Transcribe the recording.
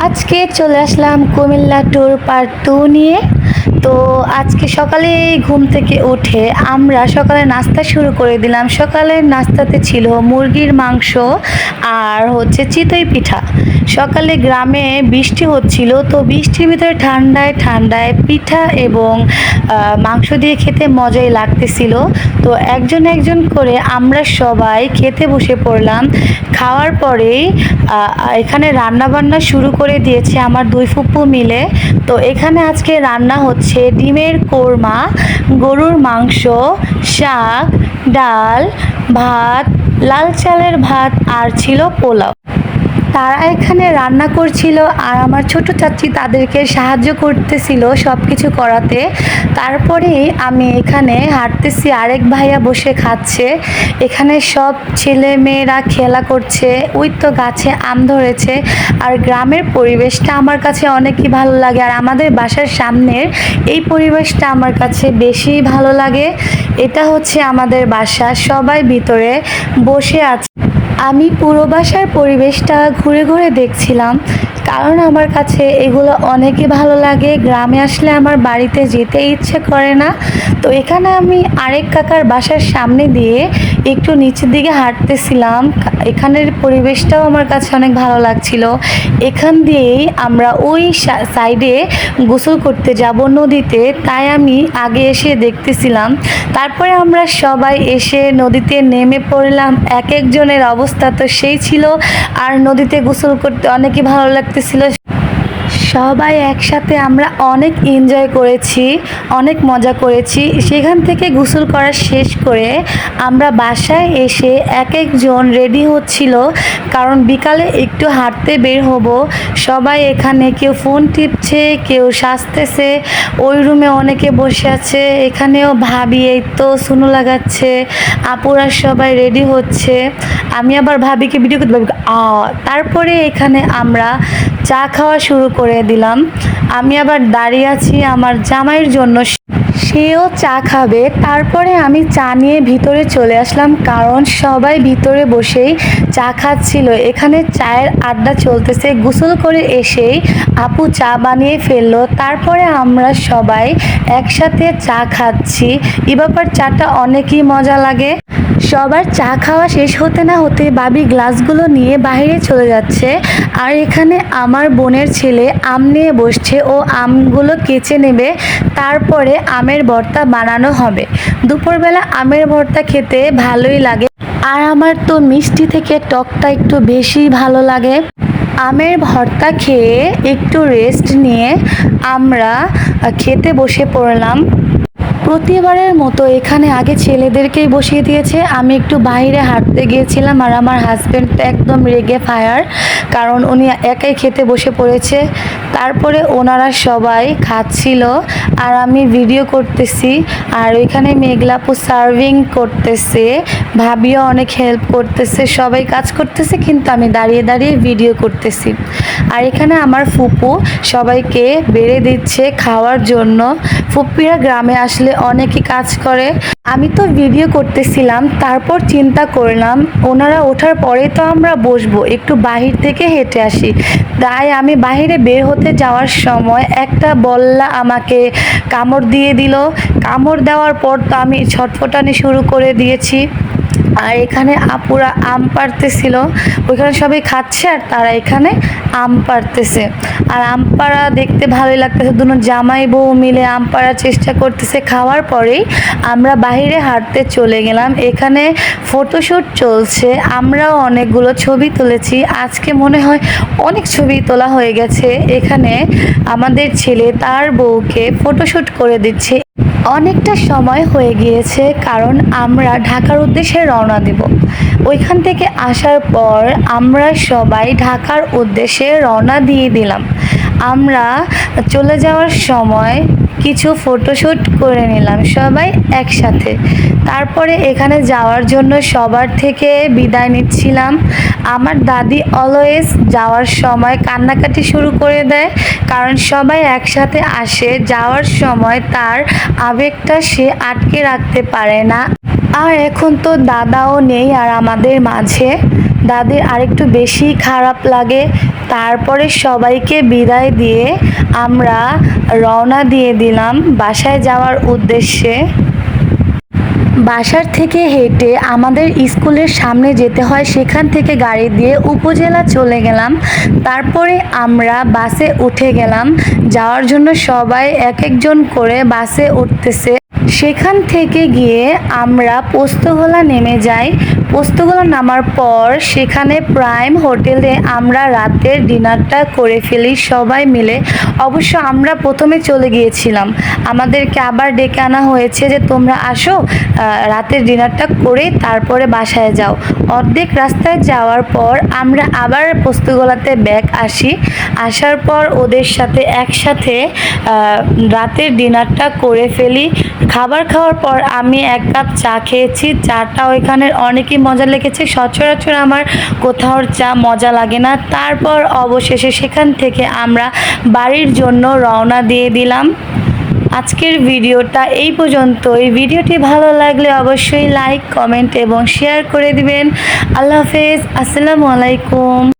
আজকে চলে আসলাম Comilla tour part 2 নিয়ে। তো আজকে সকালে ঘুম থেকে উঠে আমরা সকালে নাস্তা শুরু করে দিলাম। সকালের নাস্তাতে ছিল মুরগির মাংস আর হচ্ছে চিতই পিঠা। সকালে গ্রামে বৃষ্টি হচ্ছিল, তো বৃষ্টির ভিতরে ঠান্ডায় ঠান্ডায় পিঠা এবং মাংস দিয়ে খেতে মজাই লাগতেছিল। তো একজন একজন করে আমরা সবাই খেতে বসে পড়লাম। খাওয়ার পরেই এখানে রান্না বান্না শুরু করে দিয়েছে আমার দুই ফুপু মিলে। তো এখানে আজকে রান্না হচ্ছে ডিমের কোরমা, গরুর মাংস, শাক, ডাল, ভাত, লাল চালের ভাত আর ছিল পোলাও। তারা এখানে রান্না করছিল আর আমার ছোট চাচি তাদেরকে সাহায্য করতেছিল সব কিছু করাতে। তারপরে আমি এখানে হাঁটতেছি, আরেক ভাইয়া বসে খাচ্ছে। এখানে সব ছেলে মেয়েরা খেলা করছে, ওই তো গাছে আম ধরেছে। আর গ্রামের পরিবেশটা আমার কাছে অনেকই ভালো লাগে, আর আমাদের বাসার সামনের এই পরিবেশটা আমার কাছে বেশি ভালো লাগে। এটা হচ্ছে আমাদের বাসা, সবাই ভিতরে বসে আছে। আমি পুরো বাসার পরিবেশটা ঘুরে ঘুরে দেখছিলাম, কারণ আমার কাছে এগুলো অনেকই ভালো লাগে। গ্রামে আসলে আমার বাড়িতে যেতে ইচ্ছে করে না। তো এখানে আমি আরেক কাকার বাসার সামনে দিয়ে একটু নিচের দিকে হাঁটতেছিলাম। এখানের পরিবেশটাও আমার কাছে অনেক ভালো লাগছিল। এখান দিয়েই আমরা ওই সাইডে গোসল করতে যাব নদীতে, তাই আমি আগে এসে দেখতেছিলাম। তারপরে আমরা সবাই এসে নদীতে নেমে পড়লাম। এক একজনের অবস্থা তো সেই ছিল, আর নদীতে গোসল করতে অনেকই ভালো লাগতেছিল। সবাই একসাথে আমরা অনেক এনজয় করেছি, অনেক মজা করেছি। সেখান থেকে গোসল করা শেষ করে আমরা বাসায় এসে এক একজন রেডি হচ্ছিল, কারণ বিকালে একটু হাঁটতে বের হব। সবাই এখানে কেউ ফোন টিপছে, কেউ সাজতেছে। ওই রুমে অনেকে বসে আছে, এখানেও ভাবি এই তো সুনো লাগাচ্ছে, আপুরা সবাই রেডি হচ্ছে। আমি আবার ভাবিকে ভিডিও করতে ভাবি তারপরে এখানে আমরা চা খাওয়া শুরু করে দিলাম। আমি আবার দাঁড়িয়ে আছি আমার জামাইয়ের জন্য, সেও চা খাবে। তারপরে আমি চা নিয়ে ভিতরে চলে আসলাম, কারণ সবাই ভিতরে বসেই চা খাচ্ছিল। এখানে চায়ের আড্ডা চলতেছে। গোসল করে এসেই আপু চা বানিয়ে ফেললো। তারপরে আমরা সবাই একসাথে চা খাচ্ছি। এ ব্যাপার চাটা অনেকই মজা লাগে। সবার চা খাওয়া শেষ হতে না হতে বাবি গ্লাসগুলো নিয়ে বাইরে চলে যাচ্ছে, আর এখানে আমার বোনের ছেলে আম নিয়ে বসছে। ও আমগুলো কেচে নেবে, তারপরে আমের ভর্তা বানানো হবে। দুপুরবেলা আমের ভর্তা খেতে ভালোই লাগে, আর আমার তো মিষ্টি থেকে টকটা একটু বেশি ভালো লাগে। আমের ভর্তা খেয়ে একটু রেস্ট নিয়ে আমরা খেতে বসে পড়লাম। প্রতিবারের মতো এখানে আগে ছেলেদেরকেই বসিয়ে দিয়েছে। আমি একটু বাইরে হাঁটতে গিয়েছিলাম, আর আমার হাজব্যান্ড একদম রেগে ফায়ার, কারণ উনি একাই খেতে বসে পড়েছে। তারপরে ওনারা সবাই খাচ্ছিল আর আমি ভিডিও করতেছি। আর ওইখানে মেঘলাপু সার্ভিং করতেছে, ভাবিও অনেক হেল্প করতেছে, সবাই কাজ করতেছে, কিন্তু আমি দাঁড়িয়ে দাঁড়িয়ে ভিডিও করতেছি। আর এখানে আমার ফুপু সবাইকে বেড়ে দিচ্ছে খাওয়ার জন্য। ফুপিরা গ্রামে আসলে অনেকই কাজ করে। আমি তো ভিডিও করতেছিলাম, তারপর চিন্তা করলাম ওনারা ওঠার পরে তো আমরা বসবো, একটু বাহির থেকে হেঁটে আসি। তাই আমি বাহিরে বের হতে যাওয়ার সময় একটা বল্লা আমাকে কামড় দিয়ে দিল। কামড় দেওয়ার পর তো আমি ছটফটানি শুরু করে দিয়েছি। আর এখানে আপুরা আম পাড়তেছিল, ওইখানে সবাই খাচ্ছে আর তারা এখানে আম পাড়তেছে। আর আম পাড়া দেখতে ভালোই লাগতেছে, দুটো জামাই বউ মিলে আম পাড়ার চেষ্টা করতেছে। খাওয়ার পরেই আমরা বাইরে হাঁটতে চলে গেলাম। এখানে ফটোশ্যুট চলছে, আমরাও অনেকগুলো ছবি তুলেছি। আজকে মনে হয় অনেক ছবি তোলা হয়ে গেছে। এখানে আমাদের ছেলে তার বউকে ফটোশ্যুট করে দিচ্ছে। অনেকটা সময় হয়ে গিয়েছে, কারণ আমরা ঢাকার উদ্দেশ্যে রওনা দেব। ওইখান থেকে আসার পর আমরা সবাই ঢাকার উদ্দেশ্যে রওনা দিয়ে দিলাম। আমরা চলে যাওয়ার সময় কিছু ফটোশ্যুট করে নিলাম সবাই একসাথে। তারপরে এখানে যাওয়ার জন্য সবার থেকে বিদায় নিচ্ছিলাম। আমার দাদি অলওয়েজ যাওয়ার সময় কান্নাকাটি শুরু করে দেয়, কারণ সবাই একসাথে আসে। যাওয়ার সময় তার আবেগটা সে আটকে রাখতে পারে না। আর এখন তো দাদাও নেই আর আমাদের মাঝে, দাদির আরেকটু বেশি খারাপ লাগে। তারপরে সবাইকে বিদায় দিয়ে আমরা রওনা দিয়ে দিলাম বাসায় যাওয়ার উদ্দেশ্যে। বাসার থেকে হেঁটে আমাদের স্কুলের সামনে যেতে হয়, সেখান থেকে গাড়ি দিয়ে উপজেলা চলে গেলাম। তারপরে আমরা বাসে উঠে গেলাম যাওয়ার জন্য। সবাই এক একজন করে বাসে উঠতেছে। সেখান থেকে গিয়ে আমরা পোস্তগোলা নেমে যাই। পোস্তগোলা নামার পর সেখানে প্রাইম হোটেলে আমরা রাতের ডিনারটা করে ফেলি সবাই মিলে। অবশ্য আমরা প্রথমে চলে গিয়েছিলাম, আমাদেরকে আবার ডেকে আনা হয়েছে যে তোমরা আসো, রাতের ডিনারটা করে তারপরে বাসায় যাও। অর্ধেক রাস্তায় যাওয়ার পর আমরা আবার পোস্তগোলাতে ব্যাক আসি। আসার পর ওদের সাথে একসাথে রাতের ডিনারটা করে ফেলি। খাবার খাওয়ার পর আমি এক কাপ চা খেয়েছি। চাটা ওইখানের অনেকই মজা লেগেছে। সচরাচর আমার কোথাও চা মজা লাগে না। তারপর অবশেষে সেখান থেকে আমরা বাড়ির জন্য রওনা দিয়ে দিলাম। আজকের ভিডিওটা এই পর্যন্ত। এই ভিডিওটি ভালো লাগলে অবশ্যই লাইক, কমেন্ট এবং শেয়ার করে দিবেন। আল্লাহ হাফেজ, আসসালামু আলাইকুম।